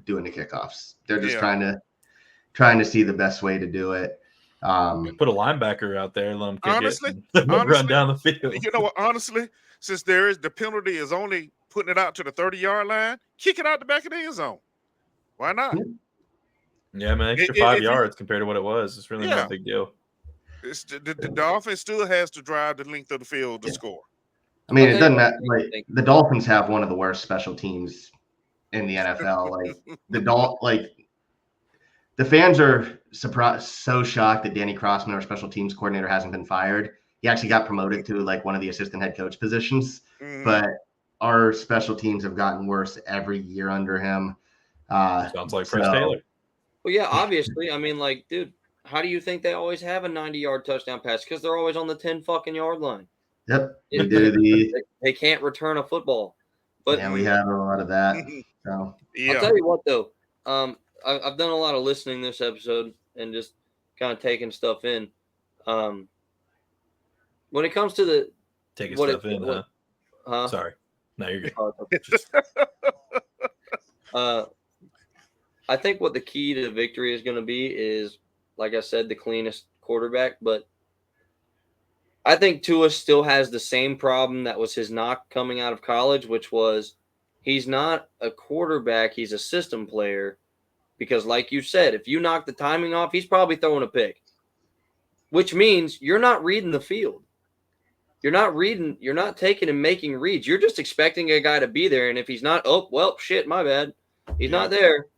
doing the kickoffs. They're just trying to see the best way to do it. Put a linebacker out there, let them kick honestly, run down the field. You know what? Honestly, since the penalty is only putting it out to the 30-yard line, kick it out the back of the end zone. Why not? Yeah, man, extra 5 yards compared to what it was. It's really not a big deal. It's the offense still has to drive the length of the field to score. I mean, it doesn't matter. Like the Dolphins have one of the worst special teams in the NFL. The fans are so shocked that Danny Crossman, our special teams coordinator, hasn't been fired. He actually got promoted to like one of the assistant head coach positions, but our special teams have gotten worse every year under him. Sounds like Prince Taylor. Well, yeah, obviously. I mean, like, dude, how do you think they always have a 90-yard touchdown pass? Because they're always on the 10 fucking yard line. Yep. They can't return a football. But yeah, we have a lot of that. So I'll tell you what, though. I've done a lot of listening this episode and just kind of taking stuff in. When it comes to the taking stuff in, huh? Sorry, no, you're good. I think what the key to victory is going to be is, like I said, the cleanest quarterback. But I think Tua still has the same problem that was his knock coming out of college, which was he's not a quarterback, he's a system player. Because like you said, if you knock the timing off, he's probably throwing a pick, which means you're not reading the field. You're not taking and making reads. You're just expecting a guy to be there. And if he's not, oh, well, shit, my bad. He's not there.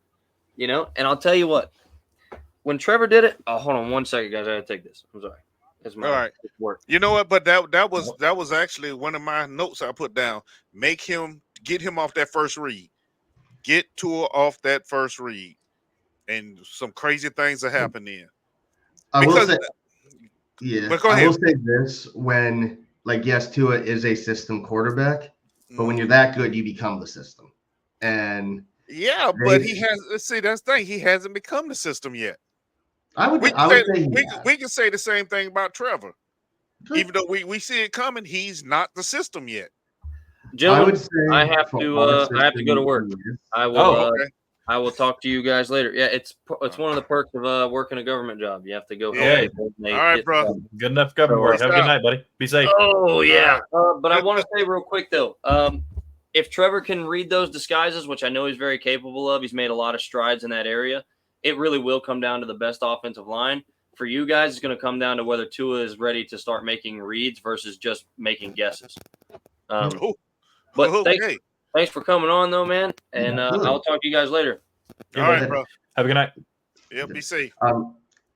And I'll tell you what, when Trevor did it, hold on 1 second, guys. I gotta take this. I'm sorry. It's all right. Work. You know what? But that was actually one of my notes I put down. Get him off that first read. Get Tua off that first read. And some crazy things are happening. I will say this: when yes, Tua is a system quarterback, but when you're that good, you become the system. And but he has. Let's see, that's the thing. He hasn't become the system yet. We can say the same thing about Trevor, even though we see it coming. He's not the system yet. Gentlemen, I have to go to work. I will. I will talk to you guys later. Yeah, it's one of the perks of working a government job. You have to go. Yeah. All right, bro. Good enough government work. Have a good night, buddy. Be safe. Oh yeah. But I want to say real quick though, if Trevor can read those disguises, which I know he's very capable of, he's made a lot of strides in that area. It really will come down to the best offensive line. For you guys, it's going to come down to whether Tua is ready to start making reads versus just making guesses. But thanks for coming on, though, man. And I'll talk to you guys later. All right, bro. Have a good night. Yeah, be safe.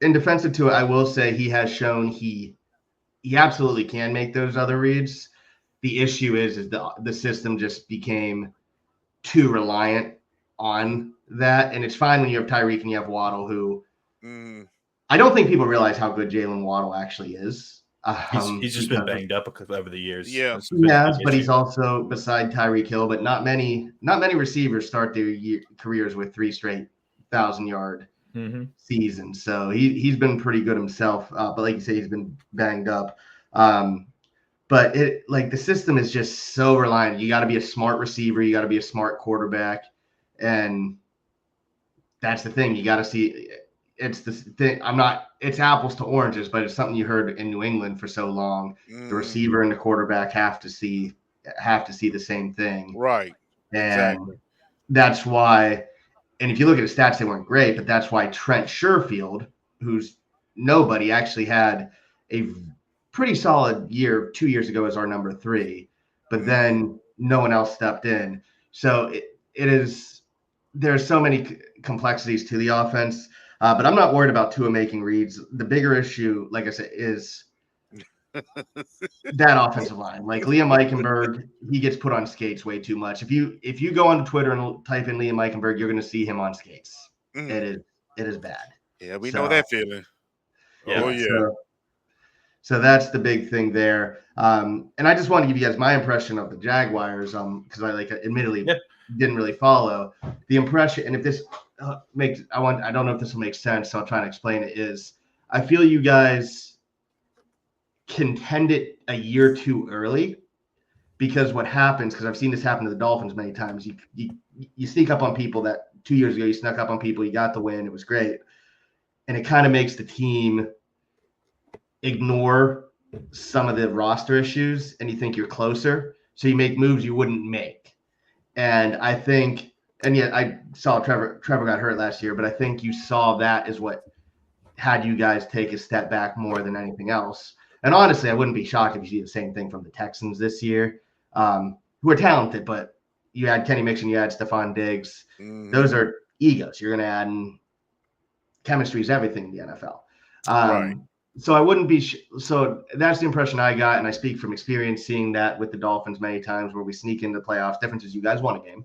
In defense of Tua, I will say he has shown he absolutely can make those other reads. The issue is the system just became too reliant on that. And it's fine when you have Tyreek and you have Waddle, who I don't think people realize how good Jalen Waddle actually is. He's just been banged up over the years. Yeah, he has, but he's also beside Tyreek Hill. But not many receivers start their careers with 3 straight 1,000-yard seasons. So he's been pretty good himself. But like you say, he's been banged up. But the system is just so reliant. You got to be a smart receiver. You got to be a smart quarterback, and that's the thing. You got to see. It's the thing. It's apples to oranges, but it's something you heard in New England for so long. The receiver and the quarterback have to see the same thing. Right. And that's why, and if you look at the stats, they weren't great, but that's why Trent Sherfield, who's nobody, actually had a pretty solid year 2 years ago as our number 3, but then no one else stepped in. So there's so many complexities to the offense. But I'm not worried about Tua making reads. The bigger issue, like I said, is that offensive line. Like Liam Eichenberg, he gets put on skates way too much. If you go onto Twitter and type in Liam Eichenberg, you're going to see him on skates. It is bad. Yeah, we know that feeling. Yeah. Oh yeah. So that's the big thing there. And I just want to give you guys my impression of the Jaguars, because I admittedly didn't really follow the impression. And if this I don't know if this will make sense, so I'll try and explain it. Is I feel you guys contended a year too early, because what happens, because I've seen this happen to the Dolphins many times, you sneak up on people that 2 years ago you snuck up on people, you got the win, it was great, and it kind of makes the team ignore some of the roster issues, and you think you're closer, so you make moves you wouldn't make. And I think, and yet I saw Trevor got hurt last year, but I think you saw that as what had you guys take a step back more than anything else. And honestly, I wouldn't be shocked if you see the same thing from the Texans this year, who are talented, but you had Kenny Mixon, you had Stephon Diggs. Those are egos. You're going to add in chemistry is everything in the NFL. Right. So I wouldn't be so that's the impression I got, and I speak from experience seeing that with the Dolphins many times where we sneak into the playoffs. Difference is you guys won a game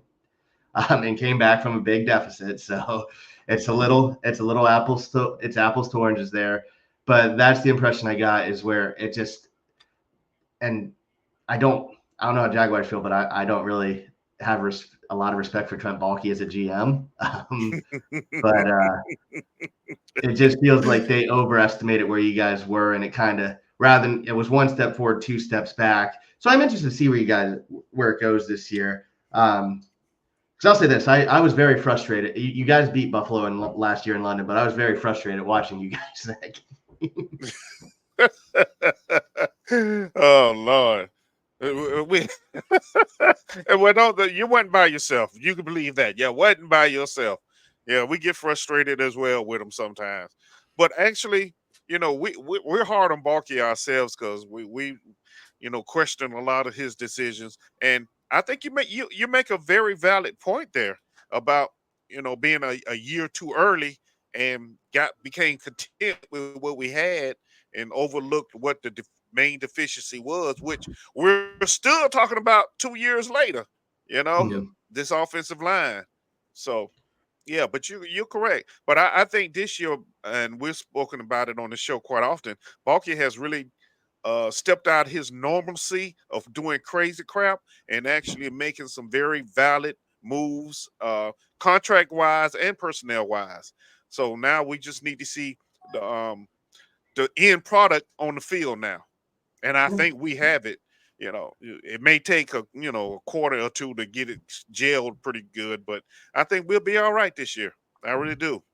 and came back from a big deficit. So it's apples to oranges there. But that's the impression I got, is where it just, and I don't know how Jaguars feel, but I don't really have a lot of respect for Trent Baalke as a GM. But it just feels like they overestimated where you guys were, and it kind of, rather than, it was one step forward, two steps back. So I'm interested to see where it goes this year. Because I'll say this, I was very frustrated. You guys beat Buffalo last year in London, but I was very frustrated watching you guys that game. Oh Lord, you weren't by yourself. You can believe that. Yeah, wasn't by yourself. Yeah, we get frustrated as well with them sometimes. But actually, we're hard on Baalke ourselves, because we question a lot of his decisions. And I think you make a very valid point there about being a year too early and became content with what we had and overlooked what the main deficiency was, which we're still talking about 2 years later. This offensive line. So yeah, but you're correct. But I think this year, and we've spoken about it on the show quite often, Baalke has really stepped out his normalcy of doing crazy crap and actually making some very valid moves, contract wise and personnel wise. So now we just need to see the end product on the field now, and I think we have it. It may take a quarter or two to get it gelled pretty good, but I think we'll be all right this year. I really do.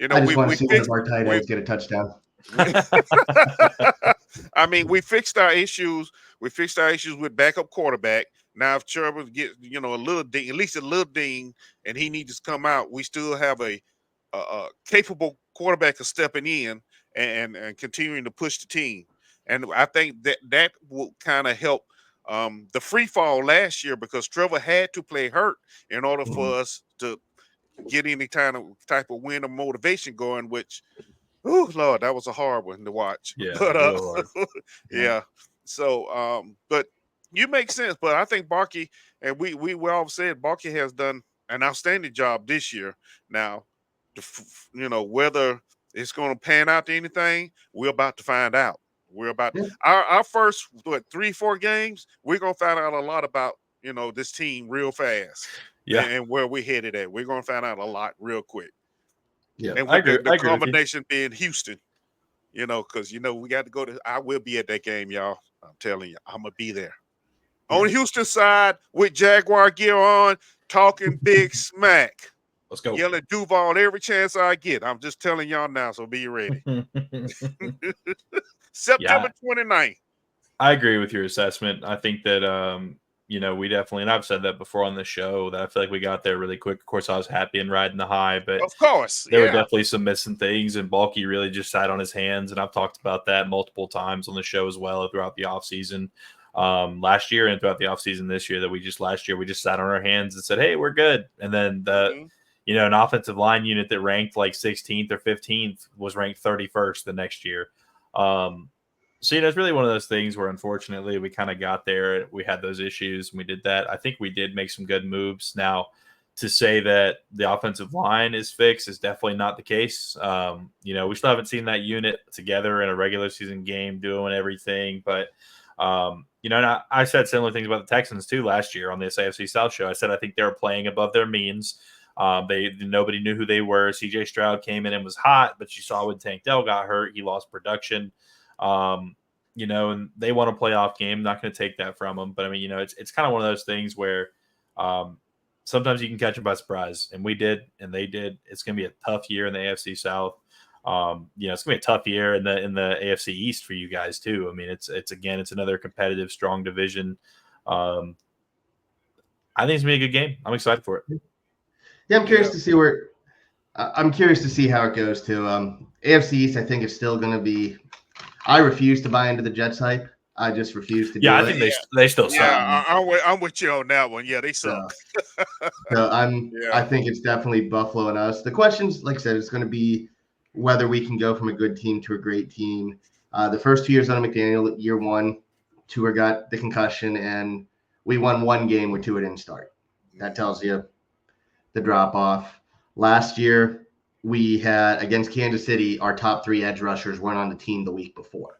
I just want to see one of our tight ends get a touchdown. I mean, we fixed our issues. We fixed our issues with backup quarterback. Now, if Trevor gets a little ding, at least a little ding, and he needs to come out, we still have a capable quarterback of stepping in and continuing to push the team. And I think that will kind of help the free fall last year, because Trevor had to play hurt in order for us to get any type of win or motivation going, which, oh Lord, that was a hard one to watch. Yeah, but yeah. So but you make sense. But I think Baalke, and we all said Baalke has done an outstanding job this year. Now, whether it's going to pan out to anything, we're about to find out. We're about our first 3-4 games. We're gonna find out a lot about this team real fast. Yeah, and where we're headed at. We're gonna find out a lot real quick. Yeah, and with the combination being Houston, because we got to go to. I will be at that game, y'all. I'm telling you, I'm gonna be there on Houston side with Jaguar gear on, talking big smack. Let's go. Yelling Duval every chance I get. I'm just telling y'all now, so be ready. September 29th. I agree with your assessment. I think that we definitely, and I've said that before on the show, that I feel like we got there really quick. Of course, I was happy and riding the high, but of course, there were definitely some missing things, and Baalke really just sat on his hands, and I've talked about that multiple times on the show as well throughout the offseason. Last year and throughout the offseason this year, that we just sat on our hands and said, hey, we're good. And then an offensive line unit that ranked like 16th or 15th was ranked 31st the next year. So, it's really one of those things where, unfortunately, we kind of got there. We had those issues, and we did that. I think we did make some good moves. Now, to say that the offensive line is fixed is definitely not the case. We still haven't seen that unit together in a regular season game doing everything. But, and I said similar things about the Texans, too, last year on this AFC South show. I said I think they were playing above their means. Nobody knew who they were. CJ Stroud came in and was hot, but you saw when Tank Dell got hurt, he lost production. And they want a playoff game. Not going to take that from them, but I mean, it's kind of one of those things where sometimes you can catch them by surprise, and we did, and they did. It's going to be a tough year in the AFC South. It's going to be a tough year in the AFC East for you guys too. I mean, it's another competitive, strong division. I think it's going to be a good game. I'm excited for it. Yeah, I'm curious to see I'm curious to see how it goes too. AFC East, I think, is still going to be. I refuse to buy into the Jets hype. I just refuse to. I think they still suck. Yeah, I'm with you on that one. Yeah, they suck. I think it's definitely Buffalo and us. The questions, like I said, it's going to be whether we can go from a good team to a great team. The first 2 years under McDaniel, year one, Tua got the concussion, and we won one game where Tua didn't start. That tells you the drop off. Last year, we had against Kansas City, our top 3 edge rushers weren't on the team the week before.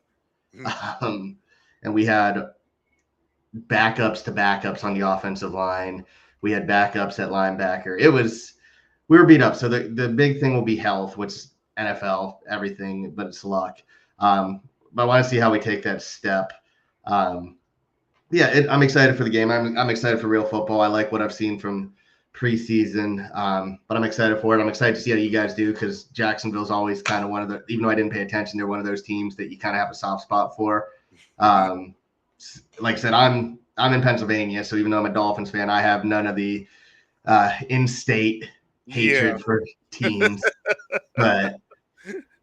And we had backups to backups on the offensive line. We had backups at linebacker. We were beat up. So the big thing will be health, which is NFL, everything, but it's luck. But I want to see how we take that step. I'm excited for the game. I'm excited for real football. I like what I've seen from preseason, but I'm excited for it. I'm excited to see how you guys do because Jacksonville's always kind of one of the, even though I didn't pay attention, they're one of those teams that you kind of have a soft spot for. Like I said, I'm in Pennsylvania, so even though I'm a Dolphins fan, I have none of the in-state hatred for teams. But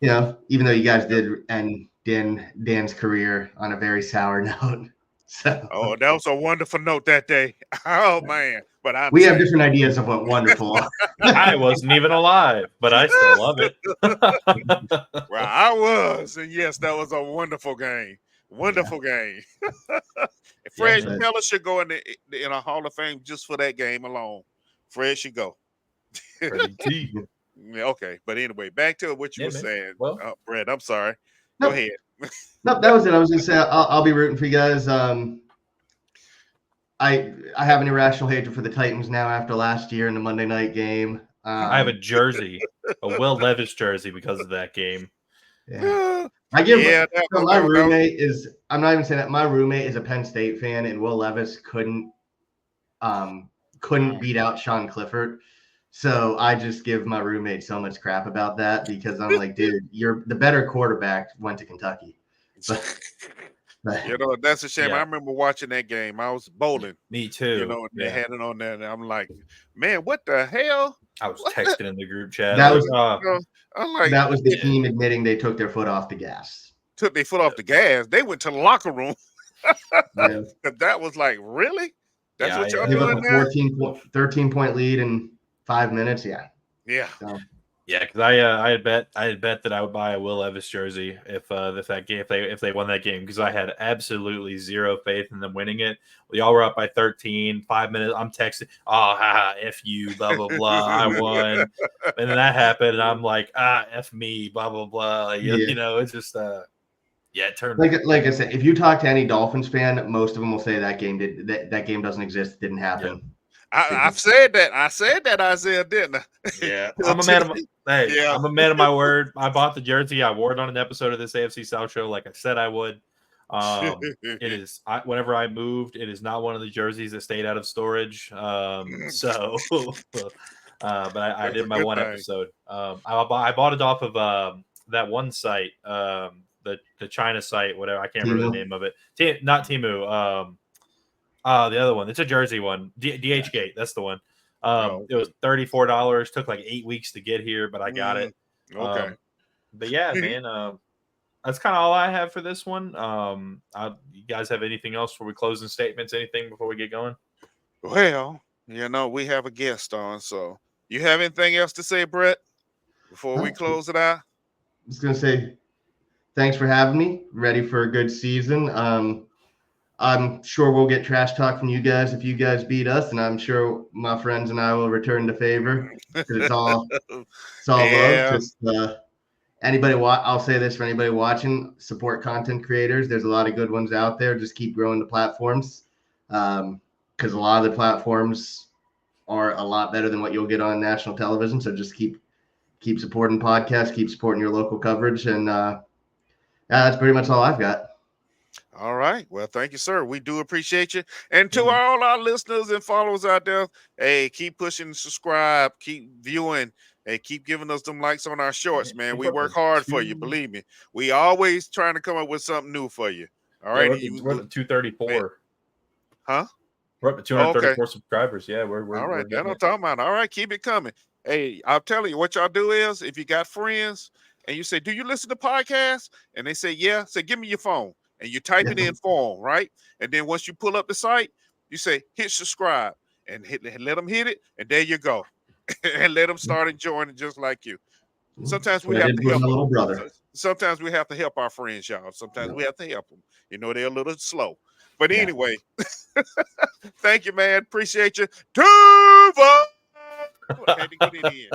even though you guys did end Dan's career on a very sour note. So. That was a wonderful note that day. Oh man. But we have different ideas of what wonderful. I wasn't even alive, but I still love it. Well, I was, and yes, that was a wonderful game. Wonderful game. Fred Miller should go in a Hall of Fame just for that game alone. Fred should go. Okay, but anyway, back to what you were saying. Well, Brett, I'm sorry. Go ahead. No, that was it. I was going to say I'll be rooting for you guys. I have an irrational hatred for the Titans now after last year in the Monday night game. I have a jersey, a Will Levis jersey because of that game. Yeah. My roommate is. I'm not even saying that. My roommate is a Penn State fan, and Will Levis couldn't beat out Sean Clifford. So I just give my roommate so much crap about that because I'm like, dude, you're the better quarterback went to Kentucky. But that's a shame. I remember watching that game. I was bowling. Me too. And they had it on there, and I'm like, man, what the hell? I was texting in the group chat. That was the team admitting they took their foot off the gas. Took their foot off the gas. They went to the locker room. That was like, really? That's what y'all doing now? 13-point lead in 5 minutes. Yeah. So. Yeah, because I had bet that I would buy a Will Levis jersey if they won that game because I had absolutely zero faith in them winning it. Y'all were up by 13, 5 minutes. I'm texting, F you, blah blah blah. I won, and then that happened, and I'm like, F me, blah blah blah. It's just it turned like I said, if you talk to any Dolphins fan, most of them will say that game that game doesn't exist, didn't happen. Yeah. I've said that. I said that, Isaiah, didn't I? Yeah. I'm a man of my word. I bought the jersey. I wore it on an episode of this AFC South show like I said I would. It is whenever I moved, it is not one of the jerseys that stayed out of storage. But I did my one episode. I bought it off of that one site, the China site, whatever. I can't remember the name of it. Not Temu. The other one. It's a jersey one. DHgate. That's the one. It was $34. Took like 8 weeks to get here, but I got it. Okay. But yeah, man. That's kind of all I have for this one. You guys have anything else before we closing statements? Anything before we get going? Well, we have a guest on. So, you have anything else to say, Brett, before we close it out? I was gonna say, thanks for having me. Ready for a good season. I'm sure we'll get trash talk from you guys if you guys beat us, and I'm sure my friends and I will return the favor because it's all love. Just anybody. I'll say this for anybody watching: support content creators. There's a lot of good ones out there. Just keep growing the platforms, because a lot of the platforms are a lot better than what you'll get on national television. So just keep supporting podcasts, keep supporting your local coverage, and that's pretty much all I've got. All right. Well, thank you, sir. We do appreciate you. And to all our listeners and followers out there, hey, keep pushing, subscribe, keep viewing, and keep giving us them likes on our shorts, man. We work hard for you, believe me. We always trying to come up with something new for you. All right. We're at 234. Huh? We're up to 234 subscribers. Yeah, we're all right. That's what I'm talking about. All right, keep it coming. Hey, I'm telling you, what y'all do is if you got friends and you say, do you listen to podcasts? And they say, yeah, say, give me your phone. And you type it in for them, right? And then once you pull up the site, you say, hit subscribe and let them hit it. And there you go. And let them start enjoying it just like you. Sometimes we have to help little brother. Sometimes we have to help our friends, y'all. Sometimes we have to help them. You know, they're a little slow. But anyway, thank you, man. Appreciate you. Trevor! I had to get it in.